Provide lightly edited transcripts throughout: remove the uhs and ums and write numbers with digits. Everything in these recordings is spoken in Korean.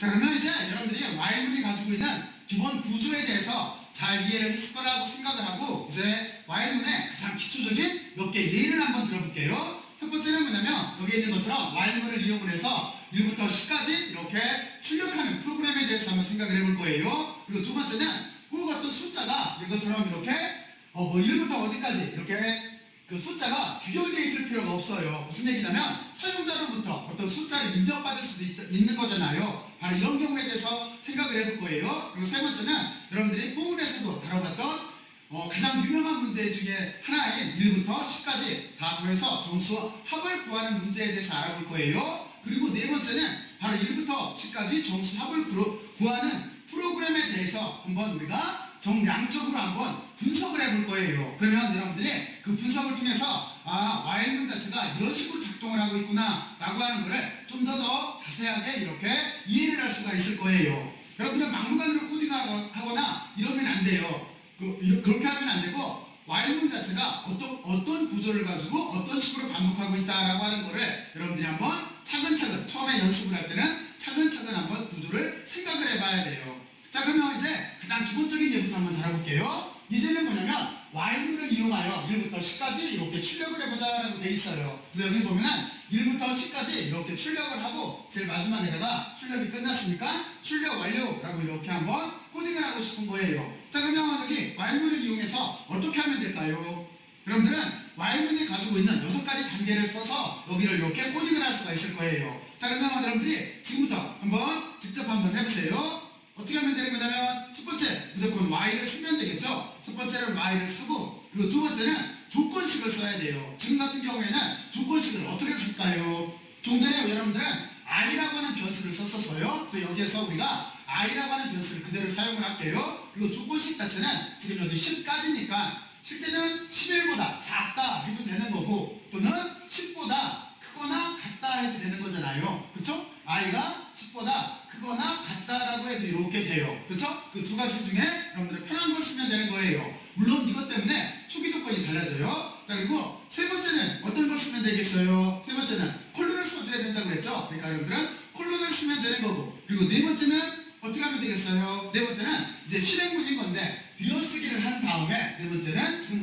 자, 그러면 이제 여러분들이 while문이 가지고 있는 기본 구조에 대해서 잘 이해를 했을 거라고 생각을 하고, 이제 while문의 가장 기초적인 몇 개 예를 한번 들어볼게요. 첫 번째는 뭐냐면 여기 있는 것처럼 while문을 이용을 해서 1부터 10까지 이렇게 출력하는 프로그램에 대해서 한번 생각을 해볼 거예요. 그리고 두 번째는 그 어떤 숫자가 이것처럼 이렇게 1부터 어디까지 이렇게 그 숫자가 규정되어 있을 필요가 없어요. 무슨 얘기냐면 사용자로부터 어떤 숫자를 인정받을 수도 있는 거잖아요. 바로 이런 경우에 대해서 생각을 해볼 거예요. 그리고 세 번째는 여러분들이 포문에서도 다뤄봤던 가장 유명한 문제 중에 하나인 1부터 10까지 다 더해서 정수 합을 구하는 문제에 대해서 알아볼 거예요. 그리고 네 번째는 바로 1부터 10까지 정수 합을 구하는 프로그램에 대해서 한번 우리가 정량적으로 한번 분석을 해볼 거예요. 그러면 여러분들이 그 분석을 통해서 while문 자체가 이런 식으로 작동을 하고 있구나 라고 하는 거를 좀 더 자세하게 이렇게 이해를 할 수가 있을 거예요. 여러분들은 막무가내로 코딩하거나 이러면 안 돼요. 그렇게 하면 안 되고, while문 자체가 어떤 구조를 가지고 어떤 식으로 반복하고 있다라고 하는 거를 여러분들이 한번 차근차근, 처음에 연습을 할 때는 차근차근 한번 구조를 생각을 해봐야 돼요. 자, 그러면 이제 가장 기본적인 예부터 한번 다뤄볼게요. 이제는 뭐냐면 while문을 이용하여 1부터 10까지 이렇게 출력을 해보자라고 돼 있어요. 그래서 여기 보면은 1부터 10까지 이렇게 출력을 하고 제일 마지막에다가 출력이 끝났으니까 출력 완료라고 이렇게 한번 코딩을 하고 싶은 거예요. 자, 그러면 여기 while문을 이용해서 어떻게 하면 될까요? 여러분들은 while문이 가지고 있는 6가지 단계를 써서 여기를 이렇게 코딩을 할 수가 있을 거예요. 자, 그러면 여러분들이 지금부터 한번 직접 한번 해보세요. 어떻게 하면 되는 거냐면 첫 번째 무조건 while을 쓰면 되겠죠. 첫 번째는 while을 쓰고, 그리고 두 번째는 조건식을 써야 돼요. 지금 같은 경우에는 조건식을 어떻게 쓸까요? 좀 전에 여러분들은 i라고 하는 변수를 썼었어요. 그래서 여기에서 우리가 i라고 하는 변수를 그대로 사용을 할게요. 그리고 조건식 자체는 지금 여기 10까지니까 실제는 11보다 작다 해도 되는 거고, 또는 10보다 크거나 같다 해도 되는 거잖아요. 그렇죠? i가 10보다 크거나 같다라고 해도 이렇게 돼요. 그렇죠? 그 두 가지 중에 여러분들이 편한 걸 쓰면 되는 거예요. 물론 이것 때문에 초기 조건이 달라져요. 자, 그리고 세 번째는 어떤 걸 쓰면 되겠어요? 세 번째는 콜론을 써줘야 된다고 그랬죠? 그러니까 여러분들은 콜론을 쓰면 되는 거고, 그리고 네 번째는 어떻게 하면 되겠어요? 네 번째는 이제 실행문인 건데 들여쓰기를 한 다음에, 네 번째는 지금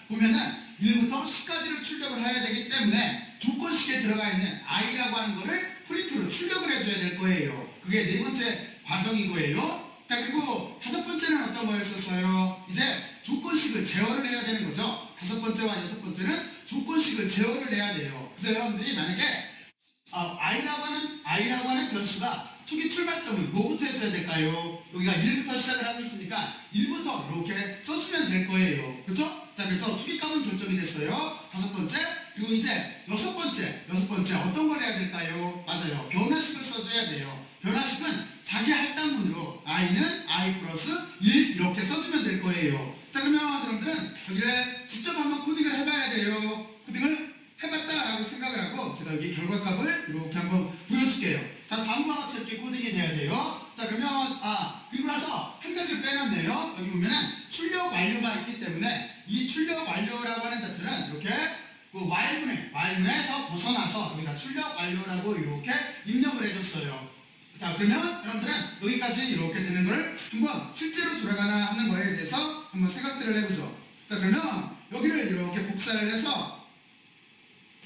보면은 1부터 10까지를 출력을 해야 되기 때문에 조건식에 들어가 있는 i라고 하는 거를 프린트로 출력을 해줘야 될 거예요. 그게 네 번째 과정인 거예요. 자, 그리고 다섯 번째는 어떤 거였었어요? 이제 조건식을 제어를 해야 되는 거죠. 다섯 번째와 여섯 번째는 조건식을 제어를 해야 돼요. 그래서 여러분들이 만약에 i라고 하는 변수가 초기 출발점은 뭐부터 해줘야 될까요? 여기가 1부터 시작을 하고 있으니까 1부터 이렇게 써주면 될 거예요. 그렇죠? 자, 그래서 초기 값은 결정이 됐어요. 다섯 번째. 그리고 이제 여섯 번째 어떤 걸 해야 될까요? 맞아요. 변화식을 써줘야 돼요. 변화식은 자기 할당문으로 i는 i 플러스 1 이렇게 써주면 될 거예요. 자, 그러면 여러분들은 여기를 직접 한번 코딩을 해봐야 돼요. 코딩을 해봤다라고 생각을 하고 제가 여기 결과값을 이렇게 한번 보여줄게요. 자, 다음과 같이 이렇게 코딩이 돼야 돼요. 자, 그러면 그리고 나서 한 가지를 빼놨네요. 여기 보면은 출력 완료가 있기 때문에 이 출력 완료라고 하는 자체는 이렇게 while문에서 벗어나서 여기다 출력 완료라고 이렇게 입력을 해줬어요. 자, 그러면 여러분들은 여기까지 이렇게 되는 걸 한번 실제로 돌아가나 하는 거에 대해서 한번 생각들을 해보죠. 자, 그러면 여기를 이렇게 복사를 해서,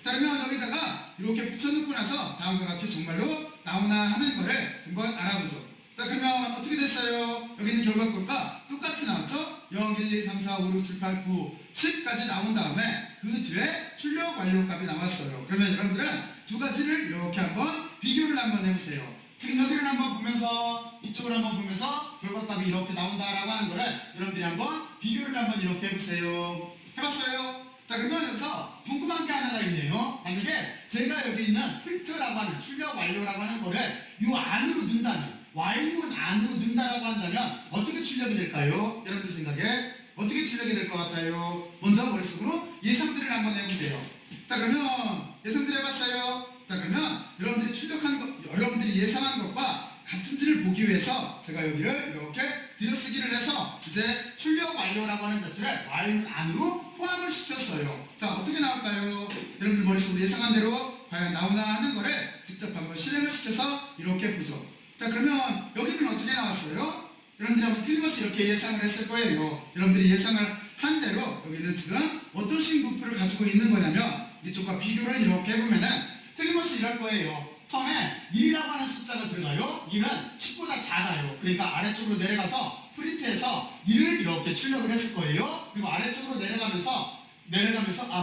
자, 그러면 여기다가 이렇게 붙여놓고 나서 다음과 같이 정말로 나오나 하는 거를 한번 알아보죠. 자, 그러면 어떻게 됐어요? 여기 있는 결과값과 똑같이 나왔죠? 0, 1, 2, 3, 4, 5, 6, 7, 8, 9, 10까지 나온 다음에 그 뒤에 출력 완료 값이 나왔어요. 그러면 여러분들은 두 가지를 이렇게 한번 비교를 한번 해보세요. 지금 여기를 한번 보면서, 이쪽을 한번 보면서 결과값이 이렇게 나온다라고 하는 거를 여러분들이 한번 비교를 한번 이렇게 해보세요. 해봤어요? 자, 그러면 여기서 궁금한 게 하나가 있네요. 만약에 제가 여기 있는 프린트라고 하는 출력 완료라고 하는 거를 이 안으로 넣는다면, while문 안으로 넣는다라고 한다면 어떻게 출력이 될까요? 여러분들 생각에 어떻게 출력이 될 것 같아요? 먼저 머릿속으로 예상들을 한번 해보세요. 자, 그러면 예상들 해봤어요? 자, 그러면 여러분들이 예상한 것과 같은지를 보기 위해서 제가 여기를 이렇게 들여쓰기를 해서 이제 출력 완료라고 하는 자체를 while문 안으로 포함을 시켰어요. 자, 어떻게 나올까요? 여러분들 머릿속으로 예상한 대로 과연 나오나 하는 거를 직접 한번 실행을 시켜서 이렇게 보죠. 자, 그러면 여기는 어떻게 나왔어요? 여러분들이 한번 틀림없이 이렇게 예상을 했을 거예요. 여러분들이 예상을 한 대로 여기는 지금 어떤 식 루프를 가지고 있는 거냐면 이쪽과 비교를 이렇게 해보면은 틀림없이 이럴 거예요. 처음에 1이라고 하는 숫자가 들어가요. 1은 10보다 작아요. 그러니까 아래쪽으로 내려가서 프린트해서 1을 이렇게 출력을 했을 거예요. 그리고 아래쪽으로 내려가면서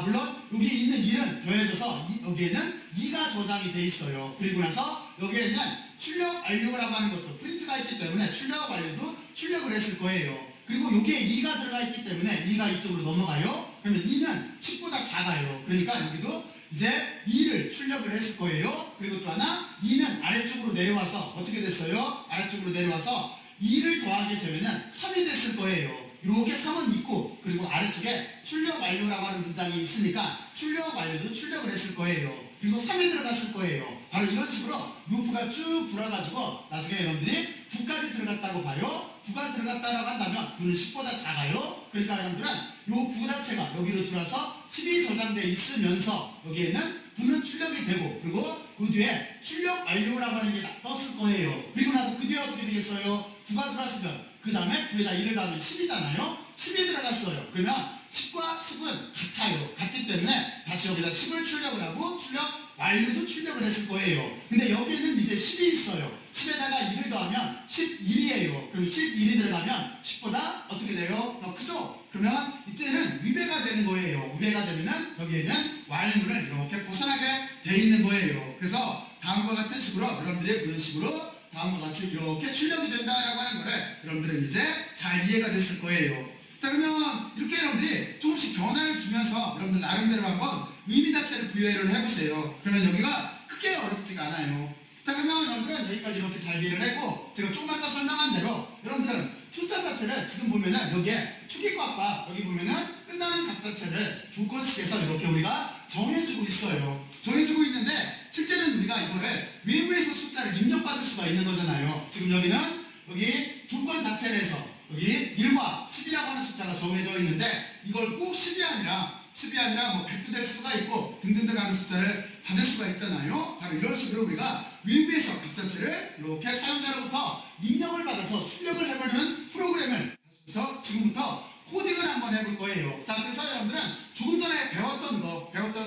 물론 여기에 있는 1은 더해져서 여기에는 2가 저장이 돼 있어요. 그리고 나서 여기에는 출력 완료라고 하는 것도 프린트가 있기 때문에 출력 완료도 출력을 했을 거예요. 그리고 여기에 2가 들어가 있기 때문에 2가 이쪽으로 넘어가요. 그러면 2는 10보다 작아요. 그러니까 여기도 이제 2를 출력을 했을 거예요. 그리고 또 하나 2는 아래쪽으로 내려와서 어떻게 됐어요? 아래쪽으로 내려와서 2를 더하게 되면은 3이 됐을 거예요. 이렇게 3은 있고 그리고 아래쪽에 출력 완료라고 하는 문장이 있으니까 출력 완료도 출력을 했을 거예요. 그리고 3이 들어갔을 거예요. 바로 이런 식으로 루프가 쭉 돌아가지고 나중에 여러분들이 9까지 들어갔다고 봐요. 9가 들어갔다라고 한다면 9는 10보다 작아요. 그러니까 여러분들은 이 9 자체가 여기로 들어와서 10이 저장되어 있으면서 여기에는 9는 출력이 되고 그리고 그 뒤에 출력 완료라고 하는 게 떴을 거예요. 그리고 나서 그 뒤에 어떻게 되겠어요? 9가 들어왔으면 그 다음에 9에다 1을 더하면 10이잖아요. 10이 들어갔어요. 그러면 10과 10은 같아요. 같기 때문에 다시 여기다 10을 출력을 하고 출력 완료도 출력을 했을 거예요. 근데 여기에는 이제 10이 있어요. 10에다가 1을 더하면 11이에요. 그럼 11이 들어가면 10보다 어떻게 돼요? 더 크죠? 그러면 이때는 위배가 되는 거예요. 위배가 되면은 여기에는 Y문을 이렇게 벗어나게 돼 있는 거예요. 그래서 다음과 같은 식으로 여러분들이 그런 식으로 다음과 같이 이렇게 출력이 된다라고 하는 거를 여러분들은 이제 잘 이해가 됐을 거예요. 자, 그러면 이렇게 여러분들이 조금씩 변화를 주면서 여러분들 나름대로 한번 의미 자체를 부여를 해보세요. 그러면 여기가 크게 어렵지가 않아요. 자, 그러면 여러분들은 여기까지 이렇게 잘 이해를 했고 제가 조금 아까 설명한 대로 여러분들은 숫자 자체를 지금 보면은 여기에 축의과학과 여기 보면은 끝나는 값 자체를 조건식에서 이렇게 우리가 정해주고 있어요. 정해주고 있는데 실제는 우리가 이거를 외부에서 숫자를 입력받을 수가 있는 거잖아요. 지금 여기는 여기 조건 자체를 해서 여기 1과 10이라고 하는 숫자가 정해져 있는데 이걸 꼭 10이 아니라 뭐 100도 될 수가 있고 등등등 하는 숫자를 받을 수가 있잖아요. 바로 이런 식으로 우리가 외부에서 값 자체를 이렇게 사용자로부터 입력을 받아서 출력을 해보는 프로그램을 지금부터 코딩을 한번 해볼 거예요. 자, 그래서 여러분들은 조금 전에 배웠던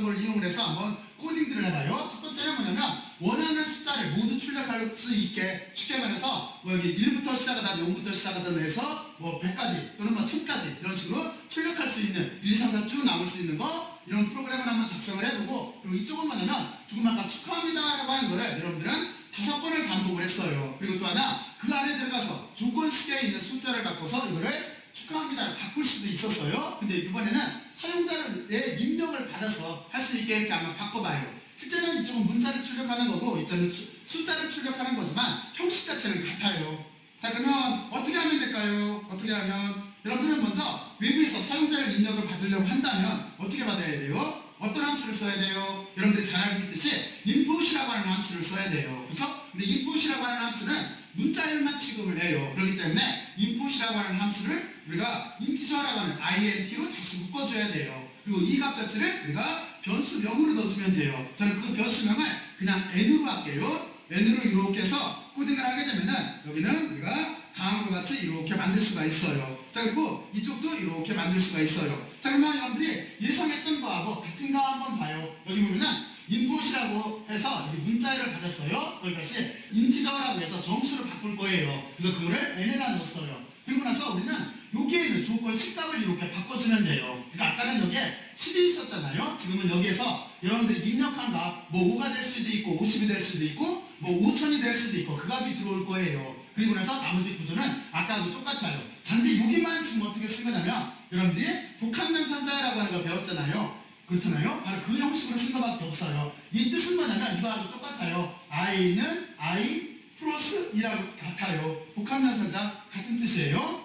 걸 이용을 해서 한번 코딩들을 해봐요. 첫 번째는 뭐냐면 원하는 숫자를 모두 출력할 수 있게 쉽게 말해서 뭐 여기 1부터 시작하든 0부터 시작하든 해서 뭐 100까지 또는 뭐 1000까지 이런 식으로 출력할 수 있는 1, 2, 3, 4 쭉 나올 수 있는 거 이런 프로그램을 한번 작성을 해보고 그리고 이쪽은 뭐냐면 조금 아까 축하합니다라고 하는 거를 여러분들은 5번을 반복을 했어요. 그리고 또 하나 그 안에 들어가서 조건식에 있는 숫자를 바꿔서 이거를 축하합니다를 바꿀 수도 있었어요. 근데 이번에는 사용자의 입력을 받아서 할 수 있게 이렇게 한번 바꿔봐요. 실제는 이쪽은 문자를 출력하는 거고 이쪽은 숫자를 출력하는 거지만 형식 자체는 같아요. 자, 그러면 어떻게 하면 될까요? 어떻게 하면 여러분들은 먼저 외부에서 사용자를 입력을 받으려고 한다면 어떻게 받아야 돼요? 어떤 함수를 써야 돼요? 여러분들이 잘 알고 있듯이 input이라고 하는 함수를 써야 돼요. 그렇죠? 근데 input이라고 하는 함수는 문자열만 취급을 해요. 그렇기 때문에 input이라고 하는 함수를 우리가 인티저라고 하는 int로 다시 묶어줘야 돼요. 그리고 이 값 자체를 우리가 변수명으로 넣어주면 돼요. 저는 그 변수명을 그냥 n으로 할게요. n으로 이렇게 해서 코딩을 하게 되면은 여기는 우리가 다음과 같이 이렇게 만들 수가 있어요. 자, 그리고 이쪽도 이렇게 만들 수가 있어요. 자, 그러면 여러분들이 예상했던 거하고 같은 거 한번 봐요. 여기 보면은 input이라고 해서 여기 문자열을 받았어요. 그것이 인티저라고 해서 정수를 바꿀 거예요. 그래서 그거를 n에다 넣었어요. 그리고 나서 우리는 여기에 있는 조건 식값을 이렇게 바꿔주면 돼요. 그러니까 아까는 여기에 10이 있었잖아요. 지금은 여기에서 여러분들이 입력한 값, 뭐 5가 될 수도 있고 50이 될 수도 있고 뭐 5000이 될 수도 있고 그 값이 들어올 거예요. 그리고 나서 나머지 구조는 아까도 똑같아요. 단지 여기만 지금 어떻게 쓴 거냐면 여러분들이 복합명산자라고 하는 거 배웠잖아요. 그렇잖아요. 바로 그 형식으로 쓴 것밖에 없어요. 이 뜻은 뭐냐면 이거하고 똑같아요. i는 i 플러스 2라고 같아요. 복합명산자 같은 뜻이에요.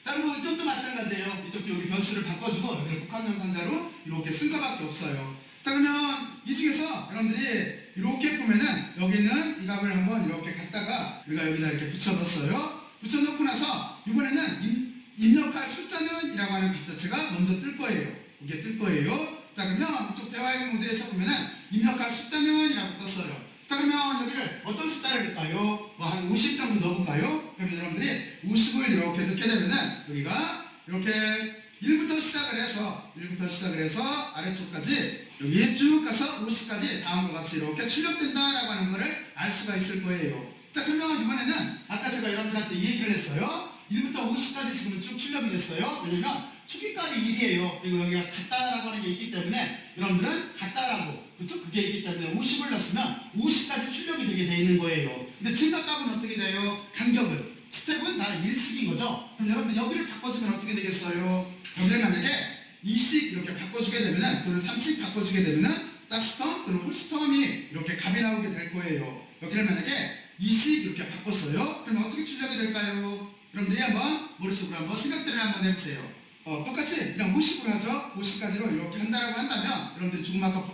자, 그리고 이쪽도 마찬가지예요. 이쪽도 여기 변수를 바꿔주고 여기를 복합명산자로 이렇게 쓴 것밖에 없어요. 자, 그러면 이 중에서 여러분들이 이렇게 보면은 여기는 이 값을 한번 이렇게 갖다가 우리가 여기다 이렇게 붙여뒀어요. 붙여놓고 나서 이번에는 입력할 숫자는 이라고 하는 값 자체가 먼저 뜰 거예요. 이게 뜰 거예요. 자, 그러면 이쪽 대화형 모드에서 보면은 입력할 숫자는 이라고 떴어요. 자, 그러면 여기를 어떤 숫자를 넣을까요? 이렇게 1부터 시작을 해서 아래쪽까지 여기 쭉 가서 50까지 다음과 같이 이렇게 출력된다라고 하는 거를 알 수가 있을 거예요. 자, 그러면 이번에는 아까 제가 여러분들한테 이 얘기를 했어요. 1부터 50까지 지금 쭉 출력이 됐어요. 왜냐면 초기값이 1이에요. 그리고 여기가 같다라고 하는 게 있기 때문에 여러분들은 같다라고, 그렇죠? 그게 있기 때문에 50을 넣었으면 50까지 출력이 되게 돼 있는 거예요. 근데 증가값은 어떻게 돼요? 간격은 스텝은 다 1씩인 거죠. 그럼 여러분들 여기를 바꿔주면 어떻게 되겠어요? 여기를 만약에 2씩 이렇게 바꿔주게 되면은, 또는 3씩 바꿔주게 되면은 짝수텀 또는 홀수텀이 이렇게 값이 나오게 될 거예요. 여기를 만약에 2씩 이렇게 바꿨어요. 그럼 어떻게 출력이 될까요? 여러분들이 한번 머릿속으로 한번 생각들을 한번 해보세요. 똑같이 그냥 50으로 하죠. 50까지로 이렇게 한다라고 한다면 여러분들이 조금 아까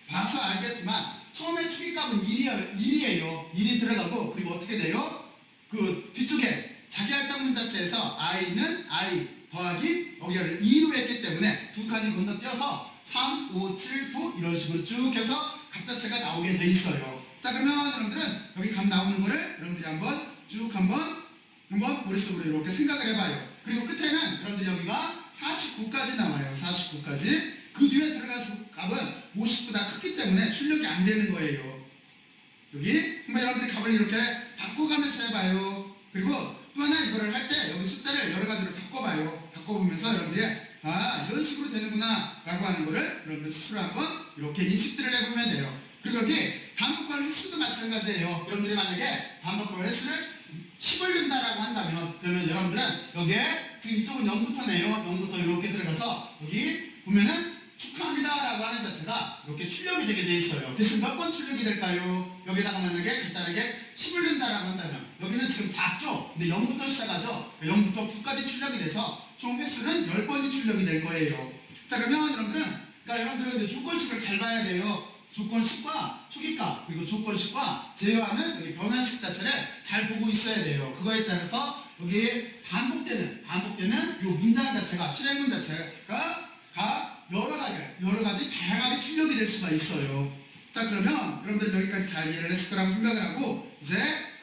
봐서 알겠지만 처음에 초기값은 1이에요. 1이 들어가고, 그리고 어떻게 돼요? 그 뒤쪽에 자기 할당문 자체에서 i는 i 더하기 여기를 2로 했기 때문에 두 칸이 건너뛰어서 3, 5, 7, 9 이런 식으로 쭉 해서 값 자체가 나오게 돼 있어요. 자, 그러면 여러분들은 여기 값 나오는 거를 여러분들이 한번 쭉 한번 머릿속으로 이렇게 생각을 해봐요. 그리고 끝에는 여러분들이 여기가 49까지 나와요. 49까지. 그 뒤에 들어가서 값은 50보다 크기 때문에 출력이 안 되는 거예요. 여기 한번 여러분들이 값을 이렇게 바꿔가면서 해봐요. 그리고 또 하나 이거를 할 때 여기 숫자를 여러 가지로 바꿔봐요. 바꿔보면서 여러분들이 이런 식으로 되는구나 라고 하는 거를 여러분들 스스로 한번 이렇게 인식들을 해보면 돼요. 그리고 여기 반복할 횟수도 마찬가지예요. 여러분들이 만약에 반복할 횟수를 10을 넣는다라고 한다면, 그러면 여러분들은 여기에 지금 이쪽은 0부터네요. 0부터 이렇게 들어가서 여기 보면은 축하합니다 라고 하는 자체가 이렇게 출력이 되게 돼 있어요. 대신 몇 번 출력이 될까요? 여기다가 만약에 간단하게 10을 넣는다라고 한다면, 여기는 지금 작죠? 근데 0부터 시작하죠? 0부터 9까지 출력이 돼서 총 횟수는 10번이 출력이 될 거예요. 자, 그러면 여러분들은 이제 조건식을 잘 봐야 돼요. 조건식과 초기값, 그리고 조건식과 제어하는 여기 변환식 자체를 잘 보고 있어야 돼요. 그거에 따라서 여기 반복되는 이 문장 자체가, 실행문 자체가 여러 가지 다양하게 출력이 될 수가 있어요. 자, 그러면 여러분들 여기까지 잘 이해를 했을 거라고 생각을 하고, 이제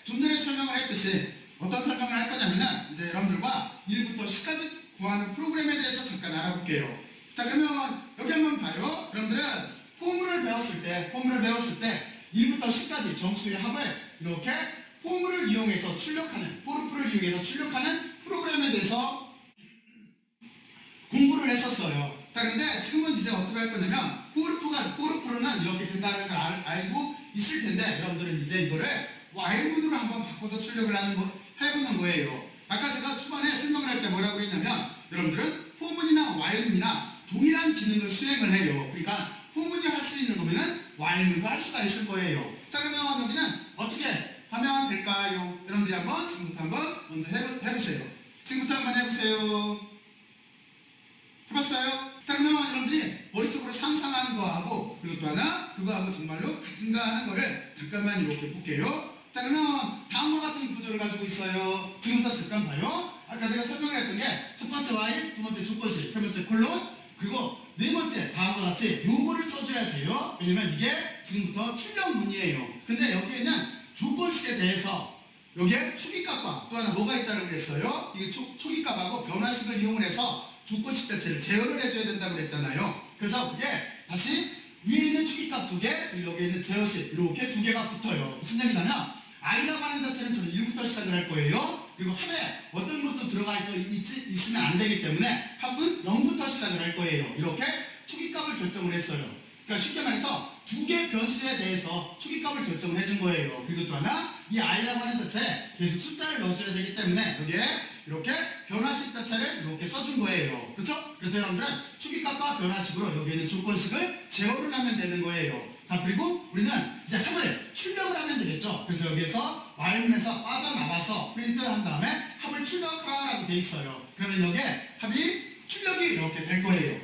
좀 전에 설명을 했듯이 어떤 설명을 할 거냐면은 이제 여러분들과 1부터 10까지 구하는 프로그램에 대해서 잠깐 알아볼게요. 자, 그러면 여기 한번 봐요. 여러분들은 포물을 배웠을 때 1부터 10까지 정수의 합을 이렇게 포물을 이용해서 출력하는, 포르프를 이용해서 출력하는 프로그램에 대해서 공부를 했었어요. 자, 근데 지금은 이제 어떻게 할 거냐면 포르프로는 이렇게 된다는 걸 알고 있을 텐데, 여러분들은 이제 이거를 while문으로 한번 바꿔서 출력을 해보는 거예요. 아까 제가 초반에 설명을 할 때 뭐라고 했냐면, 여러분들은 포문이나 while문이나 동일한 기능을 수행을 해요. 그러니까 포문이 할 수 있는 거면은 while문도 할 수가 있을 거예요. 자, 그러면 여기는 어떻게 하면 될까요? 여러분들이 한번 지금부터 한번 먼저 해보세요. 지금부터 한번 해보세요. 해봤어요? 자, 그러면 여러분들이 머릿속으로 상상하는 거하고, 그리고 또 하나 그거하고 정말로 같은가 하는 거를 잠깐만 이렇게 볼게요. 자, 그러면 다음과 같은 구조를 가지고 있어요. 지금부터 잠깐 봐요. 아까 제가 설명을 했던 게 첫 번째 while, 두 번째 조건식, 세 번째 콜론, 그리고 네 번째 다음과 같이 요거를 써줘야 돼요. 왜냐면 이게 지금부터 출력문이에요. 근데 여기에는 조건식에 대해서 여기에 초기값과 또 하나 뭐가 있다고 그랬어요? 이게 초기값하고 변화식을 이용을 해서 조건식 자체를 제어를 해줘야 된다고 그랬잖아요. 그래서 그게 다시 위에 있는 초기값 2개, 그리고 여기에 있는 제어식 이렇게 2개가 붙어요. 무슨 얘기냐면 i라고 하는 자체는 저는 1부터 시작을 할 거예요. 그리고 합에 어떤 것도 들어가 있으면 안 되기 때문에 합은 0부터 시작을 할 거예요. 이렇게 초기값을 결정을 했어요. 그러니까 쉽게 말해서 2개 변수에 대해서 초기값을 결정을 해준 거예요. 그리고 또 하나, 이 i라고 하는 자체 계속 숫자를 넣어줘야 되기 때문에 여기에 이렇게 변화식 자체를 이렇게 써준 거예요. 그렇죠? 그래서 여러분들은 초기값과 변화식으로 여기 있는 조건식을 제어를 하면 되는 거예요. 자, 그리고 우리는 이제 합을 출력을 하면 되겠죠. 그래서 여기에서 while문에서 빠져나와서 프린트를 한 다음에 합을 출력하라고 돼 있어요. 그러면 여기에 합이 출력이 이렇게 될 거예요.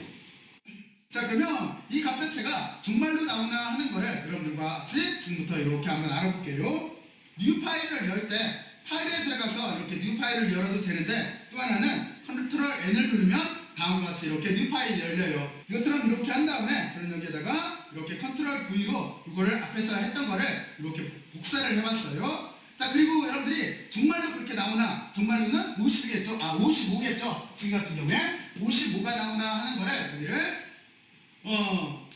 자, 그러면 이 값 자체가 정말로 나오나 하는 거를 여러분들과 같이 지금부터 이렇게 한번 알아볼게요. 뉴 파일을 열 때 파일에 들어가서 이렇게 뉴 파일을 열어도 되는데, 또 하나는 컨트롤 N을 누르면 다음과 같이 이렇게 뉴 파일이 열려요. 이것처럼 이렇게 한 다음에 저는 여기에다가 이렇게 컨트롤 V로 이거를 앞에서 했던 거를 이렇게 복사를 해봤어요. 자, 그리고 여러분들이 정말로 그렇게 나오나, 정말로는 50이겠죠? 55겠죠? 지금 같은 경우에 55가 나오나 하는 거를 여기를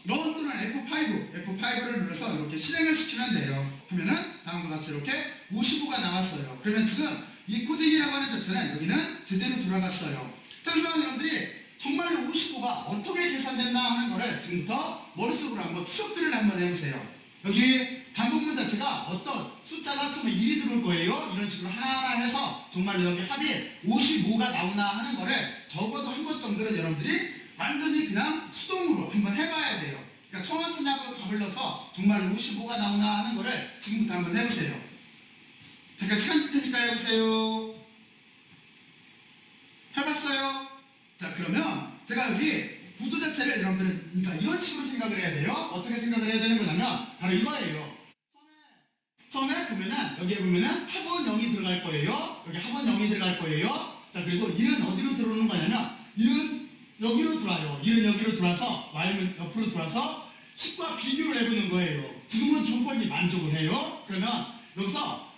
런 또는 F5를 눌러서 이렇게 실행을 시키면 돼요. 하면은 다음과 같이 이렇게 55가 나왔어요. 그러면 지금 이 코딩이라고 하는 자체는 여기는 제대로 돌아갔어요. 자, 그러면 여러분들이 정말로 55가 어떻게 계산됐나 하는 거를 지금부터 머릿속으로 한번 추적들을 한번 해보세요. 여기 반복문 자체가 어떤 숫자가 처음에 1이 들어올 거예요. 이런 식으로 하나하나 해서 정말로 여기 합이 55가 나오나 하는 거를 적어도 한 번 정도는 여러분들이 완전히 그냥 수동으로 한번 해봐야 돼요. 그러니까 청원천하고 값을 넣어서 정말로 55가 나오나 하는 거를 지금부터 한번 해보세요. 잠깐 시간 줄 테니까 해보세요. 해봤어요? 자, 그러면 제가 여기 구조 자체를 여러분들은 그러니까 이런 식으로 생각을 해야 돼요. 어떻게 생각을 해야 되는 거냐면 바로 이거예요. 처음에 보면은 여기에 보면은 합은 0이 들어갈 거예요. 여기 합은 0이 들어갈 거예요. 자, 그리고 1은 어디로 들어오는 거냐면 1은 여기로 들어와요. 1은 여기로 들어와서 y는 옆으로 들어와서 10과 비교를 해보는 거예요. 지금은 조건이 만족을 해요. 그러면 여기서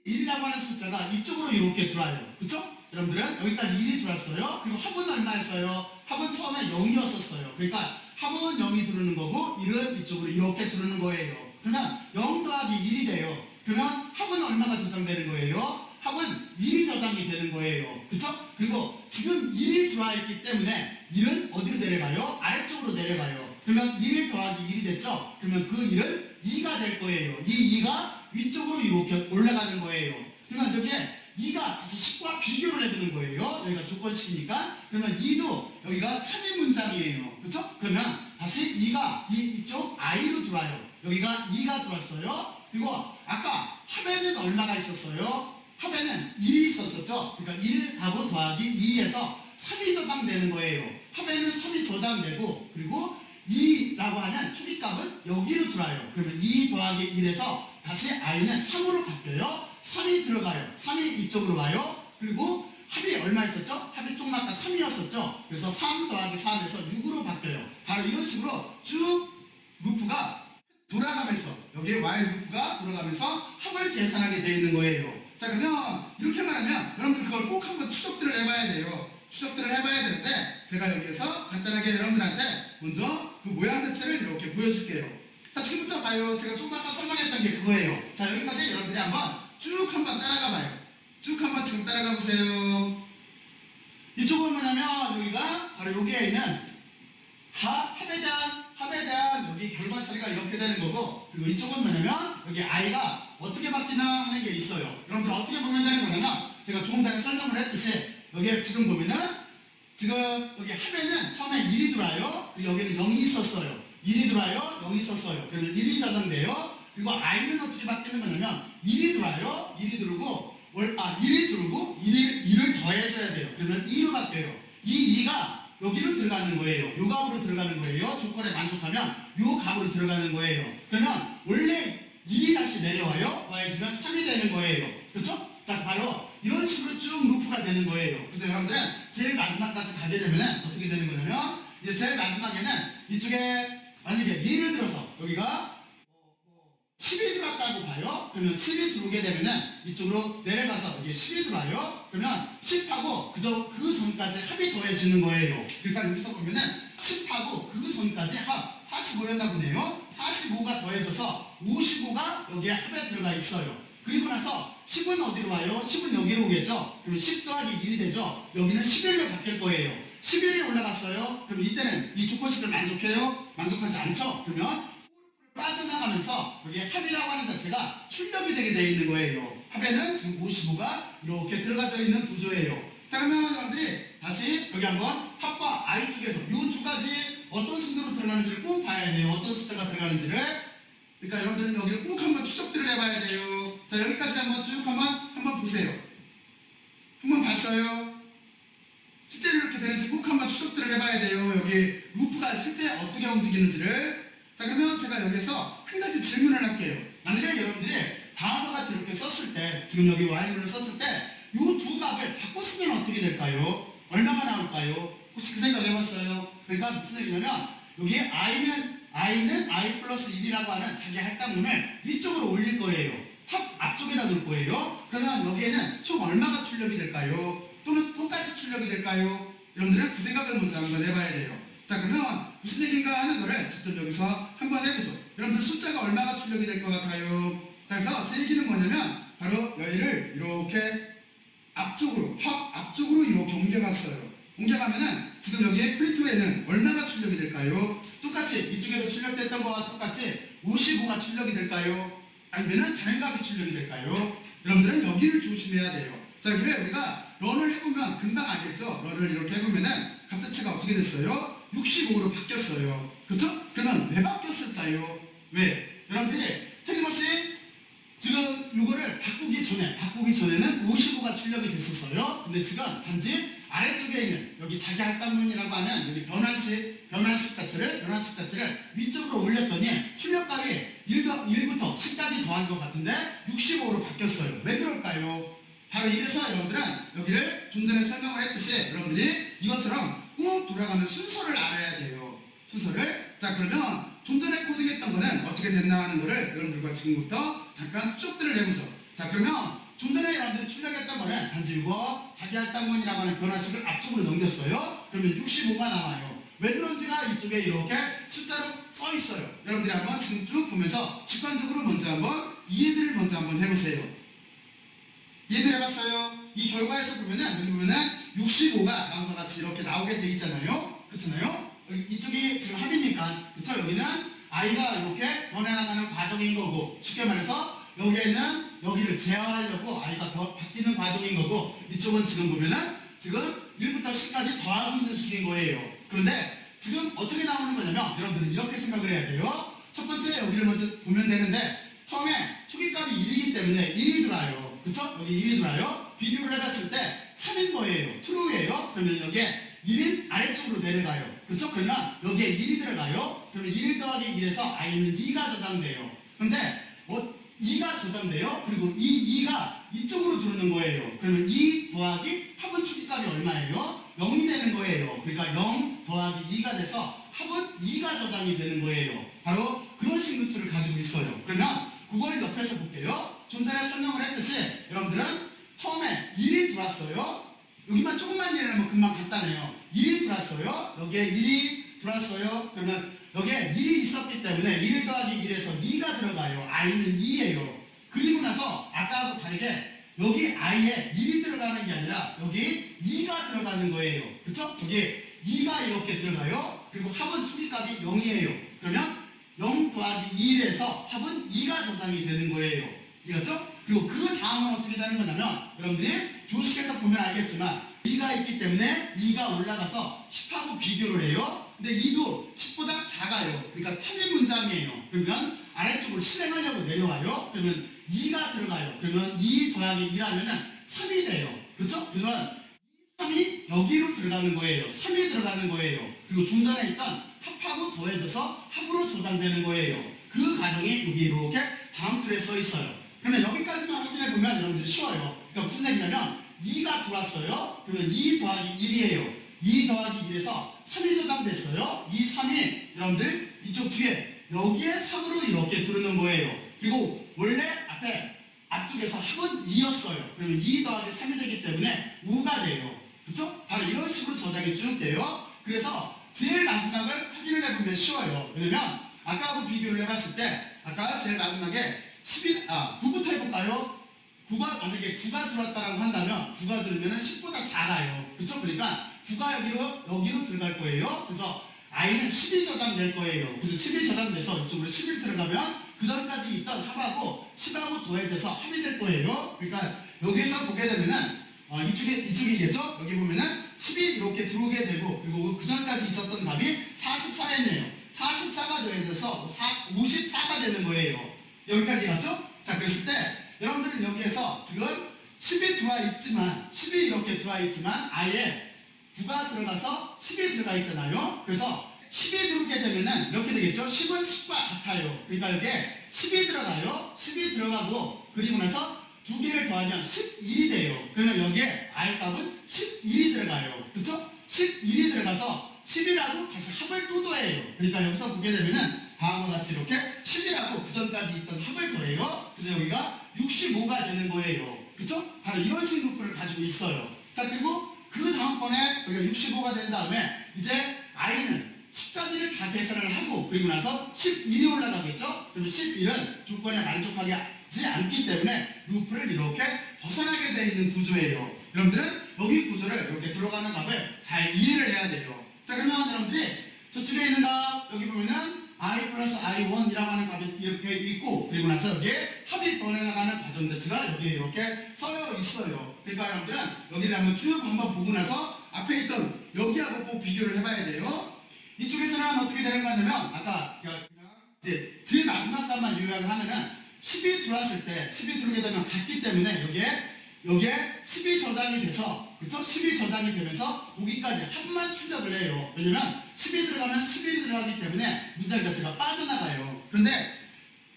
1이라고 하는 숫자가 이쪽으로 이렇게 들어와요. 그렇죠? 여러분들은 여기까지 1이 들어왔어요. 그리고 합은 얼마였어요? 합은 처음에 0이었었어요. 그러니까 합은 0이 들어오는 거고 1은 이쪽으로 이렇게 들어오는 거예요. 그러면 0 더하기 1이 돼요. 그러면 합은 얼마가 저장되는 거예요? 합은 1이 저장이 되는 거예요. 그렇죠? 그리고 지금 1이 들어와 있기 때문에 1은 어디로 내려가요? 아래쪽으로 내려가요. 그러면 1 더하기 1이 됐죠? 그러면 그 1은 2가 될 거예요. 이 2가 위쪽으로 이렇게 올라가는 거예요. 그러면 여기에 2가 같이 10과 비교를 해보는 거예요. 여기가 조건식이니까. 그러면 2도 여기가 참인 문장이에요. 그렇죠? 그러면 다시 2가 이쪽 i로 들어와요. 여기가 2가 들어왔어요. 그리고 아까 합에는 얼마가 있었어요? 합에는 1이 있었었죠? 그러니까 1하고 더하기 2에서 3이 저장되는 거예요. 합에는 3이 저장되고 그리고 2라고 하는 초기값은 여기로 들어와요. 그러면 2 더하기 1에서 다시 i는 3으로 바뀌어요. 3이 들어가요. 3이 이쪽으로 와요. 그리고 합이 얼마 있었죠? 합이 조금 아까 3이었었죠? 그래서 3 더하기 3에서 6으로 바뀌어요. 바로 이런 식으로 쭉 루프가 돌아가면서 여기에 while 루프가 돌아가면서 합을 계산하게 되어 있는 거예요. 자, 그러면 이렇게 말하면 여러분들 그걸 꼭 한번 추적들을 해봐야 돼요. 추적들을 해봐야 되는데 제가 여기에서 간단하게 여러분들한테 먼저 그 모양 자체를 이렇게 보여줄게요. 자, 지금부터 봐요. 제가 조금 아까 설명했던 게 그거예요. 자, 여기까지 여러분들이 한번 쭉 한번 따라가 봐요. 쭉 한번 지금 따라가 보세요. 이쪽은 뭐냐면 여기가 바로 여기에 있는 합에 대한 여기 결과 처리가 이렇게 되는 거고, 그리고 이쪽은 뭐냐면 여기 i가 어떻게 바뀌나 하는 게 있어요. 여러분들 어떻게 보면 되는 거냐면 제가 조금 전에 설명을 했듯이 여기에 지금 보면은 지금 여기 합에는 처음에 1이 들어와요. 그리고 여기는 0이 있었어요. 1이 들어와요. 0이 있었어요. 그러면 1이 저장돼요. 그리고 i는 어떻게 바뀌는 거냐면 1이 들어와요. 1이 들어오고 1이 들어오고 1을 더해줘야 돼요. 그러면 2로 바뀌어요. 이 2가 여기로 들어가는 거예요. 요 값으로 들어가는 거예요. 조건에 만족하면 요 값으로 들어가는 거예요. 그러면 원래 2이 다시 내려와요. 더해주면 3이 되는 거예요. 그렇죠? 자, 바로 이런 식으로 쭉 루프가 되는 거예요. 그래서 여러분들은 제일 마지막까지 가게 되면 어떻게 되는 거냐면 이제 제일 마지막에는 이쪽에 만약에 예를 들어서 여기가 10이 들어왔다고 봐요. 그러면 10이 들어오게 되면은 이쪽으로 내려가서 여기 10이 들어와요. 그러면 10하고 그 전까지 합이 더해지는 거예요. 그러니까 여기서 보면은 10하고 그 전까지 합 45였나 보네요. 45가 더해져서 55가 여기에 합에 들어가 있어요. 그리고 나서 10은 어디로 와요? 10은 여기로 오겠죠? 그러면 10 더하기 1이 되죠? 여기는 11로 바뀔 거예요. 11이 올라갔어요. 그럼 이때는 이 조건식을 만족해요? 만족하지 않죠? 그러면 빠져나가면서 여기 합이라고 하는 자체가 출력이 되게 되어 있는 거예요. 합에는 지금 55가 이렇게 들어가져 있는 구조예요. 자, 그러면 여러분들이 다시 여기 한번 합과 i 쪽에서 이 두 가지 어떤 순으로 들어가는지를 꼭 봐야 돼요. 어떤 숫자가 들어가는지를. 그러니까 여러분들은 여기를 꼭 한번 추적들을 해봐야 돼요. 자, 여기까지 한번 쭉 한번 보세요. 한번 봤어요? 실제로 이렇게 되는지 꼭 한번 추적들을 해봐야 돼요. 여기 루프가 실제 어떻게 움직이는지를. 자, 그러면 제가 여기서 한 가지 질문을 할게요. 만약에 여러분들이 다음과 같이 이렇게 썼을 때, 지금 여기 y문을 썼을 때 이 두 값을 바꿔 쓰면 어떻게 될까요? 얼마가 나올까요? 혹시 그 생각 해봤어요? 그러니까 무슨 얘기냐면 여기 i는 i 플러스 1이라고 하는 자기 할당문을 위쪽으로 올릴 거예요. 합 앞쪽에 앞쪽에다 놓을 거예요. 그러면 여기에는 총 얼마가 출력이 될까요? 또는 똑같이 출력이 될까요? 여러분들은 그 생각을 먼저 한번 해봐야 돼요. 자, 그러면 무슨 얘기인가 하는 거를 직접 여기서 한번 해보죠. 여러분들 숫자가 얼마가 출력이 될 것 같아요? 자, 그래서 제 얘기는 뭐냐면 바로 여기를 이렇게 앞쪽으로 이렇게 옮겨갔어요. 옮겨가면은 지금 여기에 프린트에는 얼마가 출력이 될까요? 똑같이 이쪽에서 출력됐던 거와 똑같이 55가 출력이 될까요? 아니면은 다른 값이 출력이 될까요? 여러분들은 여기를 조심해야 돼요. 자, 여기를 우리가 런을 해보면 금방 알겠죠? 런을 이렇게 해보면은 값자체가 어떻게 됐어요? 65로 바뀌었어요. 그렇죠? 그러면 왜 바뀌었을까요? 왜? 여러분들이 틀림없이 지금 이거를 바꾸기 전에는 55가 출력이 됐었어요. 근데 지금 단지 아래쪽에 있는 여기 자기 할당문이라고 하는 여기 변환식 자체를 위쪽으로 올렸더니 출력값이 1부터 10까지 더한 것 같은데 65로 바뀌었어요. 왜 그럴까요? 바로 이래서 여러분들은 여기를 좀 전에 설명을 했듯이 여러분들이 이것처럼 꼭 돌아가는 순서를 알아야 돼요. 순서를. 자, 그러면 좀 전에 코딩했던 거는 어떻게 됐나 하는 거를 여러분들과 지금부터 잠깐 추적들을 해보죠. 자, 그러면 좀 전에 여러분들이 출력했던 거는 단지 이거 자기 할당문이라고 하는 변화식을 앞쪽으로 넘겼어요. 그러면 65가 나와요. 왜 그런지가 이쪽에 이렇게 숫자로 써 있어요. 여러분들이 한번 지금 쭉 보면서 주관적으로 먼저 한번 이해들을 먼저 한번 해보세요. 이해들 해봤어요? 이 결과에서 보면은 여기 보면은 65가 다음과 같이 이렇게 나오게 돼 있잖아요. 그렇잖아요? 이쪽이 지금 합이니까, 그렇죠? 여기는 i가 이렇게 변해나가는 과정인 거고, 쉽게 말해서 여기에는 여기를 제어하려고 i가 바뀌는 과정인 거고, 이쪽은 지금 보면은 지금 1부터 10까지 더하고 있는 중인 거예요. 그런데 지금 어떻게 나오는 거냐면 여러분들은 이렇게 생각을 해야 돼요. 첫 번째 여기를 먼저 보면 되는데 처음에 초기값이 1이기 때문에 1이 들어와요. 그렇죠? 여기 1이 들어와요. 비교를 해봤을 때 3인 거예요. true예요. 그러면 여기에 1은 아래쪽으로 내려가요. 그렇죠? 그러면 여기에 1이 들어가요. 그러면 1 더하기 1에서 i는 2가 저장돼요. 그런데 2가 저장돼요. 그리고 이 2가 이쪽으로 들어오는 거예요. 그러면 2 더하기 합은 초기값이 얼마예요? 0이 되는 거예요. 그러니까 0 더하기 2가 돼서 합은 2가 저장이 되는 거예요. 바로 그런 식루트를 가지고 있어요. 그러면 그걸 옆에서 볼게요. 좀 전에 설명을 했듯이 여러분들은 처음에 1이 들어왔어요. 여기만 조금만 이해를 하면 금방 간단해요. 1이 들어왔어요. 여기에 1이 들어왔어요. 그러면 여기에 1이 있었기 때문에 1 더하기 1에서 2가 들어가요. i는 2예요. 그리고 나서 아까하고 다르게 여기 i에 1이 들어가는 게 아니라 여기 2가 들어가는 거예요. 그렇죠? 여기 2가 이렇게 들어가요. 그리고 합은 초기값이 0이에요. 그러면 0 더하기 1에서 합은 2가 저장이 되는 거예요. 이해갔죠? 그리고 그 다음은 어떻게 되는 거냐면 여러분들이 조식에서 보면 알겠지만 2가 있기 때문에 2가 올라가서 10하고 비교를 해요. 근데 2도 10보다 작아요. 그러니까 참인 문장이에요. 그러면 아래쪽으로 실행하려고 내려와요. 그러면 2가 들어가요. 그러면 2 더하기 2 하면은 3이 돼요. 그렇죠? 그러면 3이 여기로 들어가는 거예요. 3이 들어가는 거예요. 그리고 좀 전에 있던 합하고 더해져서 합으로 저장되는 거예요. 그 과정이 여기 이렇게 다음 줄에 써 있어요. 그러면 여기까지만 확인해 보면 여러분들이 쉬워요. 그러니까 무슨 얘기냐면 2가 들어왔어요. 그러면 2 더하기 1이에요. 2 더하기 1에서 3이 저장됐어요. 이 3이 여러분들 이쪽 뒤에 여기에 3으로 이렇게 들어오는 거예요. 그리고 원래 앞쪽에서 합은 2였어요. 그러면 2 더하기 3이 되기 때문에 5가 돼요. 그렇죠? 바로 이런 식으로 저장이 쭉 돼요. 그래서 제일 마지막을 확인을 해보면 쉬워요. 왜냐면 아까하고 비교를 해봤을 때 아까 제일 마지막에 9부터 해볼까요? 9가 만약에 9가 들어왔다라고 한다면 9가 들으면 10보다 작아요. 그렇죠? 그러니까 9가 여기로 들어갈 거예요. 그래서 i는 10이 저장될 거예요. 그래서 10이 저장돼서 이쪽으로 10이 들어가면 그 전까지 있던 합하고 10하고 더해져서 합이 될 거예요. 그러니까 여기서 보게 되면은 이쪽이겠죠? 여기 보면은 10이 이렇게 들어오게 되고 그리고 그 전까지 있었던 값이 44였네요. 44가 더해져서 54가 되는 거예요. 여기까지 갔죠? 자, 그랬을 때 여러분들은 여기에서 지금 10이 들어와 있지만 10이 이렇게 들어와 있지만 아예 9가 들어가서 10이 들어가 있잖아요. 그래서 10이 들어오게 되면은 이렇게 되겠죠? 10은 10과 같아요. 그러니까 여기에 10이 들어가요. 10이 들어가고 그리고 나서 두 개를 더하면 11이 돼요. 그러면 여기에 i 값은 11이 들어가요. 그렇죠? 11이 들어가서 10이라고 다시 합을 또 더해요. 그러니까 여기서 보게 되면은 다음과 같이 이렇게 10이라고 그 전까지 있던 합을 더해요. 그래서 여기가 65가 65가 된 다음에 이제 i는 10까지를 다 계산을 하고 그리고 나서 11이 올라가겠죠? 그러면 11은 조건에 만족하지 않기 때문에 루프를 이렇게 벗어나게 되어 있는 구조예요. 여러분들은 여기 구조를 이렇게 들어가는 값을 잘 이해를 해야 돼요. 자, 그러면 여러분들이 저쪽에 있는 값 여기 보면은 i 플러스 i1이라고 하는 값이 이렇게 있고 그리고 나서 여기에 합이 변해나가는 과정 자체가 여기에 이렇게 써여 있어요. 그러니까 여러분들은 여기를 한번 보고 나서 앞에 있던 여기하고 꼭 비교를 해봐야 돼요. 이쪽에서는 어떻게 되는 거냐면 아까 그냥 이제 제일 마지막 값만 요약을 하면은 10이 들어왔을 때 10이 들어오게 되면 같기 때문에 여기에 10이 저장이 돼서 그렇죠? 10이 저장이 되면서 거기까지 합만 출력을 해요. 왜냐면 10이 들어가면 11이 들어가기 때문에 문장 자체가 빠져나가요. 그런데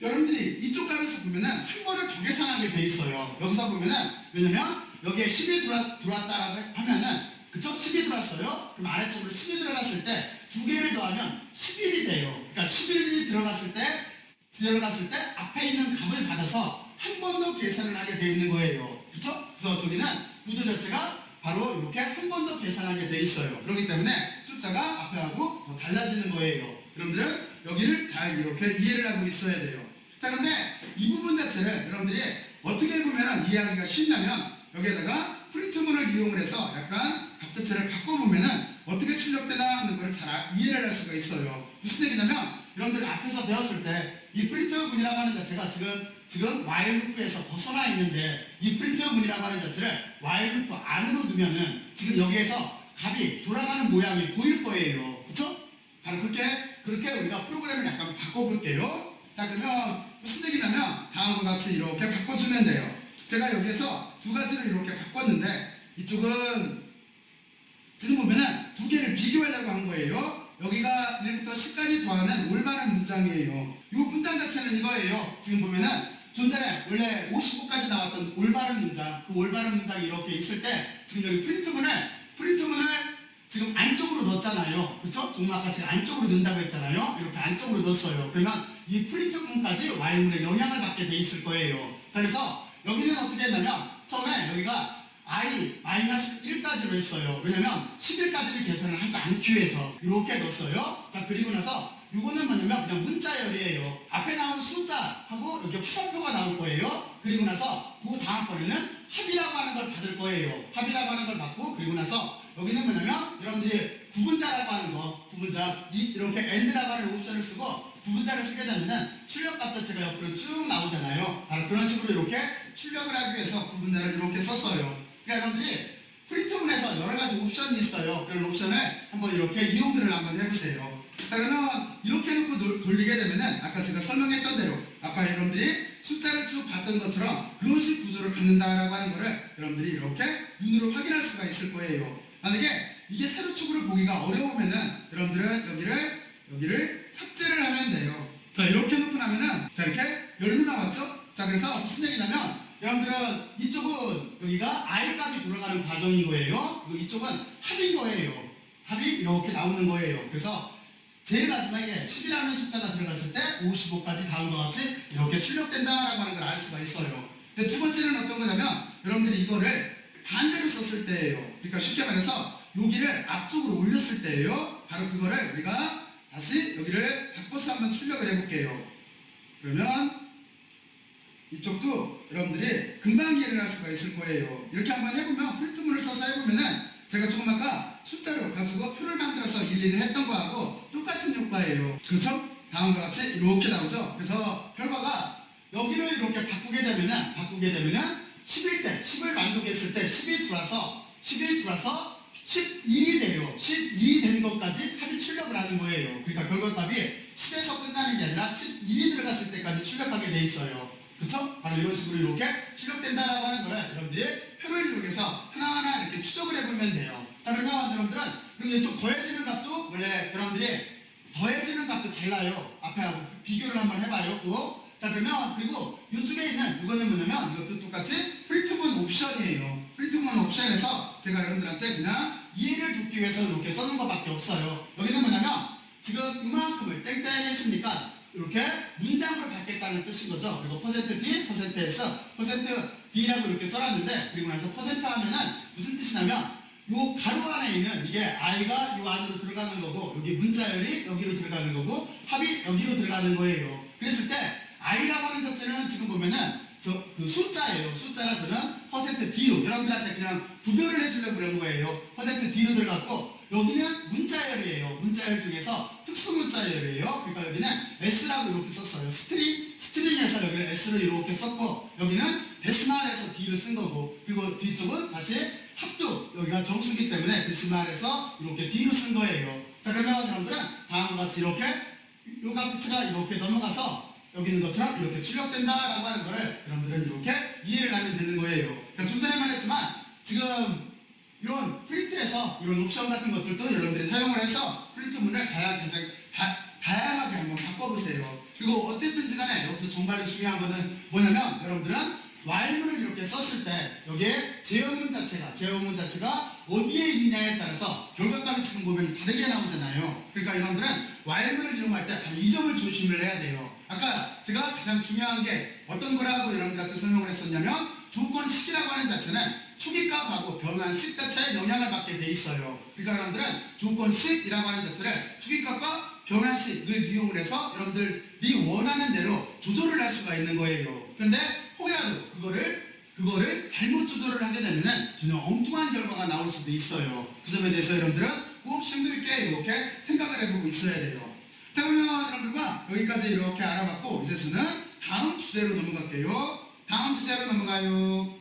여러분들이 이쪽 값에서 보면은 한 번을 더 계산하게 돼 있어요. 여기서 보면은 왜냐면 여기에 10이 들어왔다라고 하면은 그쵸? 10이 들어왔어요. 그럼 아래쪽으로 10이 들어갔을 때 두 개를 더하면 11이 돼요. 그러니까 11이 들어갔을 때 앞에 있는 값을 받아서 한 번 더 계산을 하게 되어 있는 거예요. 그렇죠? 그래서 저기는 구조 자체가 바로 이렇게 한 번 더 계산하게 되어 있어요. 그렇기 때문에 숫자가 앞에하고 더 달라지는 거예요. 여러분들은 여기를 잘 이렇게 이해를 하고 있어야 돼요. 자, 그런데 이 부분 자체를 여러분들이 어떻게 보면 이해하기가 쉽냐면 여기에다가 프린트문을 이용을 해서 약간 값 자체를 바꿔보면은 어떻게 출력되나 하는 걸 잘 이해를 할 수가 있어요. 무슨 얘기냐면 여러분들 앞에서 배웠을 때 이 프린트문이라고 하는 자체가 지금 while 루프에서 벗어나 있는데 이 프린트문이라고 하는 자체를 while 루프 안으로 두면은 지금 여기에서 값이 돌아가는 모양이 보일 거예요. 그쵸? 바로 그렇게 우리가 프로그램을 약간 바꿔볼게요. 자, 그러면 무슨 얘기냐면 다음과 같이 이렇게 바꿔주면 돼요. 제가 여기에서 두 가지를 이렇게 바꿨는데 이쪽은 지금 보면은 두 개를 비교하려고 한 거예요. 여기가 1부터 10까지 더하는 올바른 문장이에요. 이 문장 자체는 이거예요. 지금 보면은 좀 전에 원래 55까지 나왔던 올바른 문장, 그 올바른 문장이 이렇게 있을 때 지금 여기 프린트문을 지금 안쪽으로 넣었잖아요. 그렇죠? 조금 아까 제가 안쪽으로 넣는다고 했잖아요. 이렇게 안쪽으로 넣었어요. 그러면 이 프린트문까지 while문에 영향을 받게 돼 있을 거예요. 자, 그래서 여기는 어떻게 했냐면 처음에 여기가 i-1까지로 했어요. 왜냐면 11까지를 계산을 하지 않기 위해서 이렇게 넣었어요. 자, 그리고 나서 이거는 뭐냐면 그냥 문자열이에요. 앞에 나온 숫자하고 이렇게 화살표가 나올 거예요. 그리고 나서 그 다음번에는 합이라고 하는 걸 받을 거예요. 합이라고 하는 걸 받고 그리고 나서 여기는 뭐냐면 여러분들이 구분자라고 하는 거, 구분자 이렇게 and라고 하는 옵션을 쓰고 구분자를 쓰게 되면은 출력값 자체가 옆으로 쭉 나오잖아요. 바로 그런 식으로 이렇게 출력을 하기 위해서 구분자를 이렇게 썼어요. 그러니까 여러분들이 프린트문에서 여러 가지 옵션이 있어요. 그런 옵션을 한번 이렇게 이용들을 한번 해보세요. 자, 그러면 이렇게 해놓고 돌리게 되면은 아까 제가 설명했던 대로 아까 여러분들이 숫자를 쭉 봤던 것처럼 그런 식 구조를 갖는다라고 하는 거를 여러분들이 이렇게 눈으로 확인할 수가 있을 거예요. 만약에 이게 세로축으로 보기가 어려우면은 여러분들은 여기를 삭제를 하면 돼요. 자, 이렇게 놓고 나면은 자, 이렇게 열로 나왔죠? 자, 그래서 무슨 얘기냐면 여러분들은 이쪽은 여기가 i 값이 돌아가는 과정인 거예요. 그리고 이쪽은 합인 거예요. 합이 이렇게 나오는 거예요. 그래서 제일 마지막에 10이라는 숫자가 들어갔을 때 55까지 다음과 같이 이렇게 출력된다라고 하는 걸 알 수가 있어요. 근데 두 번째는 어떤 거냐면 여러분들이 이거를 반대로 썼을 때예요. 그러니까 쉽게 말해서 여기를 앞쪽으로 올렸을 때예요. 바로 그거를 우리가 다시 여기를 바꿔서 한번 출력을 해볼게요. 그러면 이쪽도 여러분들이 금방 이해를 할 수가 있을 거예요. 이렇게 한번 해보면 프린트문을 써서 해보면은 제가 조금 아까 숫자를 가지고 표를 만들어서 일일이 했던 거하고 똑같은 효과예요. 그렇죠? 다음과 같이 이렇게 나오죠? 그래서 결과가 여기를 이렇게 바꾸게 되면은 10을 만족했을 때 10이 들어와서 11이 돼요. 11이 된 것까지 합이 출력을 하는 거예요. 그러니까 결과값이 10에서 끝나는 게 아니라 11이 들어갔을 때까지 출력하게 돼 있어요. 그렇죠? 바로 이런 식으로 이렇게 출력된다라고 하는 거를 여러분들이 표를 이용해서 하나하나 이렇게 추적을 해보면 돼요. 자, 그러면 여러분들은 그리고 이쪽 더해지는 값도 원래 여러분들이 더해지는 값도 달라요. 앞에하고 비교를 한번 해봐요. 그거. 자, 그러면 그리고 이쪽에 있는 이거는 뭐냐면 이것도 똑같이 프린트문 옵션이에요. 프린트문 옵션에서 제가 여러분들한테 그냥 이해를 돕기 위해서 이렇게 써놓은 것밖에 없어요. 여기는 뭐냐면 지금 이만큼을 땡땡 했으니까 이렇게 문장으로 받겠다는 뜻인 거죠. 그리고 %d, %s, %d라고 이렇게 써놨는데 그리고 나서 % 하면은 무슨 뜻이냐면 요 가로 안에 있는 이게 i가 요 안으로 들어가는 거고 여기 문자열이 여기로 들어가는 거고 합이 여기로 들어가는 거예요. 그랬을 때 i라고 하는 자체는 지금 보면은 그 숫자예요. 숫자라 저는 퍼센트 D로 여러분들한테 그냥 구별을 해주려고 그런 거예요. 퍼센트 D로 들어갔고 여기는 문자열이에요. 문자열 중에서 특수 문자열이에요. 그러니까 여기는 S라고 이렇게 썼어요. 스트링에서 여기는 S로 이렇게 썼고 여기는 데시말에서 D를 쓴 거고 그리고 뒤쪽은 다시 합두 여기가 정수기 때문에 데시말에서 이렇게 D로 쓴 거예요. 자 그러면 여러분들은 다음과 같이 이렇게 요 값치가 이렇게 넘어가서 여기 있는 것처럼 이렇게 출력된다라고 하는 거를 여러분들은 이렇게 이해를 하면 되는 거예요. 그러니까 좀 전에 말했지만 지금 이런 프린트에서 이런 옵션 같은 것들도 여러분들이 사용을 해서 프린트 문을 다양하게 한번 바꿔보세요. 그리고 어쨌든지 간에 여기서 정말 중요한 거는 뭐냐면 여러분들은 while문을 이렇게 썼을 때 여기에 제어문 자체가 어디에 있느냐에 따라서 결과값이 지금 보면 다르게 나오잖아요. 그러니까 여러분들은 while문을 이용할 때 바로 이 점을 조심을 해야 돼요. 아까 제가 가장 중요한 게 어떤 거라고 여러분들한테 설명을 했었냐면 조건식이라고 하는 자체는 초기값하고 변환식 자체에 영향을 받게 돼 있어요. 그러니까 여러분들은 조건식이라고 하는 자체를 초기값과 변환식을 이용을 해서 여러분들이 원하는 대로 조절을 할 수가 있는 거예요. 그런데 혹여라도 그거를 잘못 조절을 하게 되면 전혀 엉뚱한 결과가 나올 수도 있어요. 그 점에 대해서 여러분들은 꼭 심도 있게 이렇게 생각을 해보고 있어야 돼요. 자 그러면 여러분들과 여기까지 이렇게 알아봤고 이제는 다음 주제로 넘어갈게요. 다음 주제로 넘어가요.